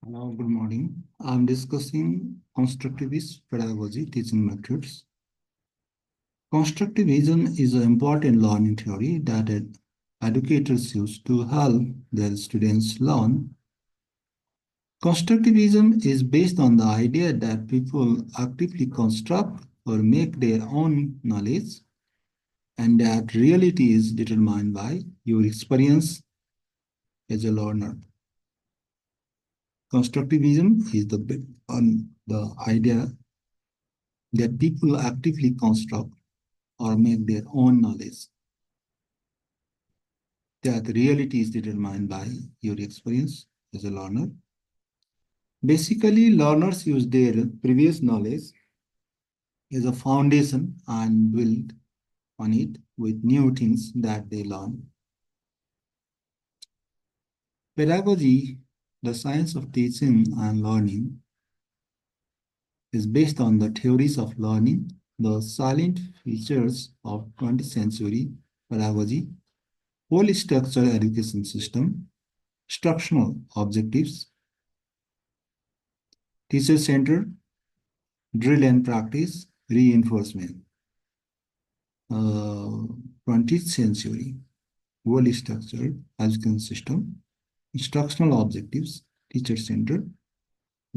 Hello, good morning. I'm discussing constructivist pedagogy teaching methods. Constructivism is an important learning theory that educators use to help their students learn. Constructivism is based on the idea that people actively construct or make their own knowledge, and that reality is determined by your experience as a learner. Constructivism is on the idea that people actively construct or make their own knowledge, that reality is determined by your experience as a learner. Basically, learners use their previous knowledge as a foundation and build on it with new things that they learn. Pedagogy, the science of teaching and learning, is based on the theories of learning, the salient features of 20th century pedagogy, whole structured education system, instructional objectives, teacher-centered, drill and practice, reinforcement. 20th century, well-structured education system, instructional objectives, teacher-centered,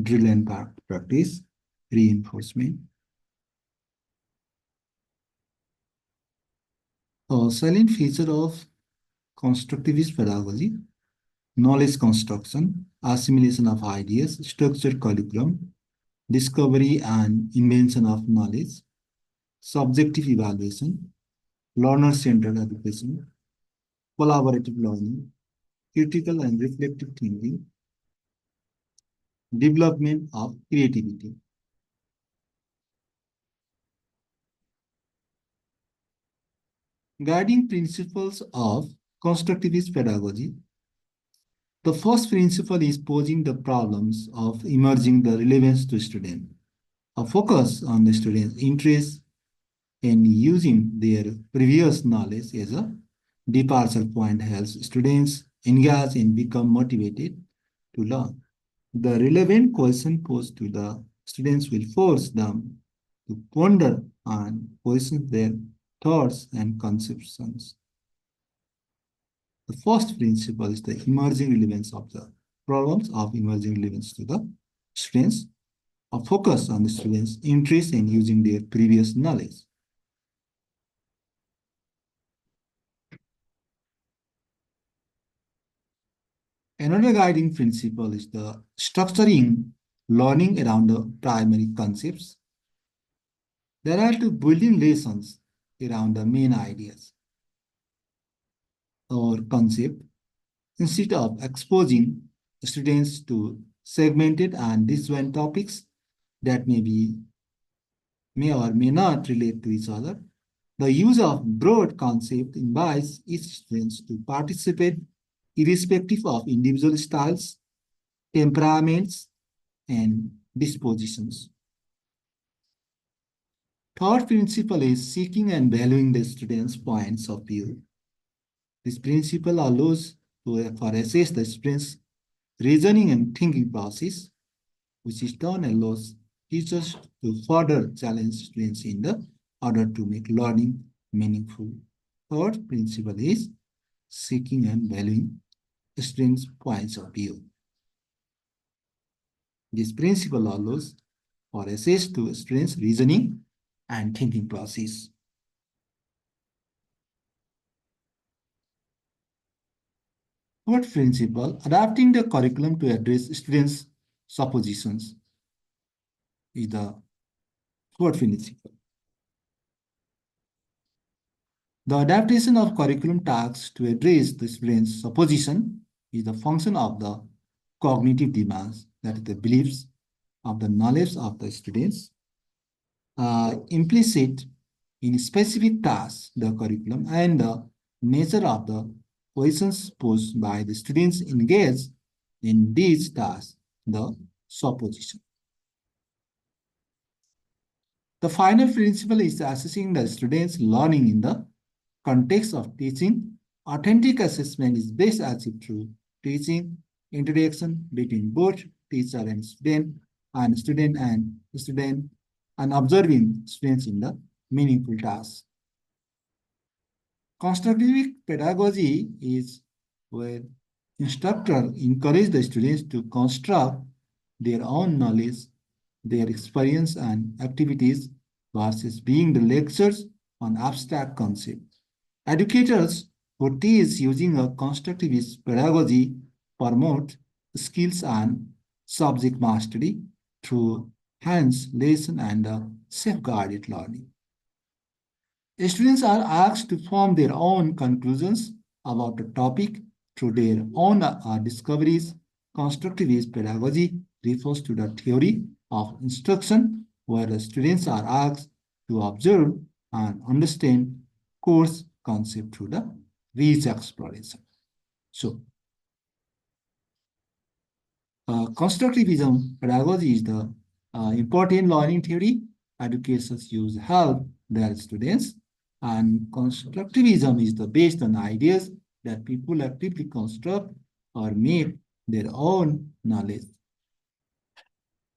drill and practice, reinforcement. A salient feature of constructivist pedagogy, knowledge construction, assimilation of ideas, structured curriculum, discovery and invention of knowledge, subjective evaluation, learner-centered education, collaborative learning, critical and reflective thinking, development of creativity. Guiding principles of constructivist pedagogy. The first principle is posing the problems of emerging the relevance to student. A focus on the student's interest in using their previous knowledge as a departure point helps students engage and become motivated to learn. The relevant question posed to the students will force them to ponder and question their thoughts and conceptions. The first principle is the emerging relevance of the problems of emerging relevance to the students, a focus on the students' interest in using their previous knowledge. Another guiding principle is the structuring learning around the primary concepts. There are two building lessons around the main ideas or concept instead of exposing students to segmented and disjoint topics that may or may not relate to each other. The use of broad concept invites each student to participate irrespective of individual styles, temperaments, and dispositions. Third principle is seeking and valuing the student's points of view. This principle allows for assess the student's reasoning and thinking process, which in turn allows teachers to further challenge students in order to make learning meaningful. Third principle is seeking and valuing students' points of view. This principle allows for access to students' reasoning and thinking process. Fourth principle, adapting the curriculum to address students' suppositions is the fourth principle. The adaptation of curriculum tasks to address the students' supposition is the function of the cognitive demands, that is the beliefs of the knowledge of the students, implicit in specific tasks, the curriculum, and the nature of the questions posed by the students engaged in these tasks, the supposition. The final principle is assessing the students' learning in the context of teaching. Authentic assessment is best achieved through teaching interaction between both teacher and student and observing students in the meaningful tasks. Constructive pedagogy is where instructors encourage the students to construct their own knowledge, their experience and activities versus being the lectures on abstract concepts. Educators who teach using a constructivist pedagogy promote skills and subject mastery through hands, lesson, and safeguarded learning. Students are asked to form their own conclusions about the topic through their own discoveries. Constructivist pedagogy refers to the theory of instruction where the students are asked to observe and understand course concept through the reach exploration. So, constructivism pedagogy is the important learning theory. Educators use help their students, and constructivism is the based on ideas that people actively construct or make their own knowledge.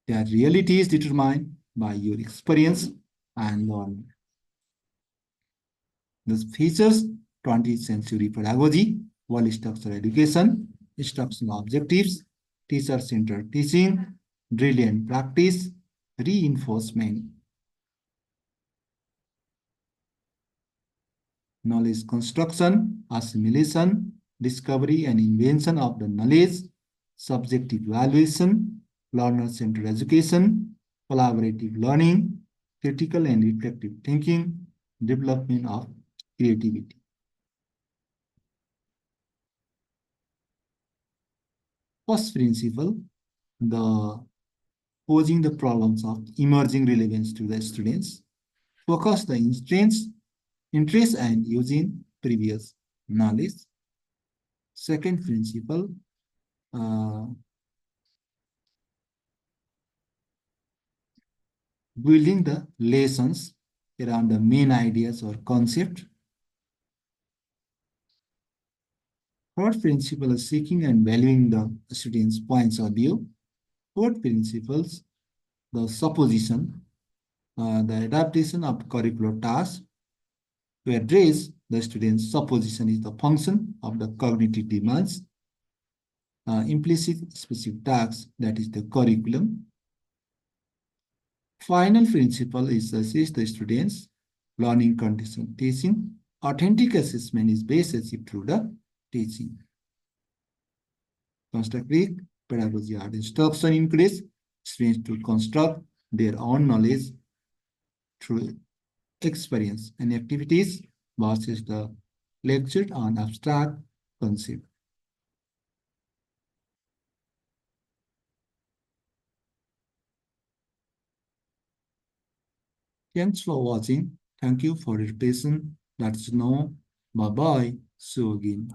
Their reality is determined by your experience and learning. This features 20th century pedagogy, well-structured education, instructional objectives, teacher-centered teaching, drill and practice, reinforcement, knowledge construction, assimilation, discovery and invention of the knowledge, subjective evaluation, learner-centered education, collaborative learning, critical and reflective thinking, development of creativity. First principle, the posing the problems of emerging relevance to the students, focus the interest and using previous knowledge. Second principle, building the lessons around the main ideas or concept. Third principle is seeking and valuing the students' points of view. Fourth principles, the supposition, the adaptation of curricular tasks. To address the student's supposition is the function of the cognitive demands, implicit specific tasks, that is the curriculum. Final principle is assess the students' learning condition teaching. Authentic assessment is based through the teaching. Constructive pedagogy art instruction encourages students to construct their own knowledge through experience and activities versus the lectured on abstract concept. Thanks for watching. Thank you for your patience. Let's know. Bye bye. See you again.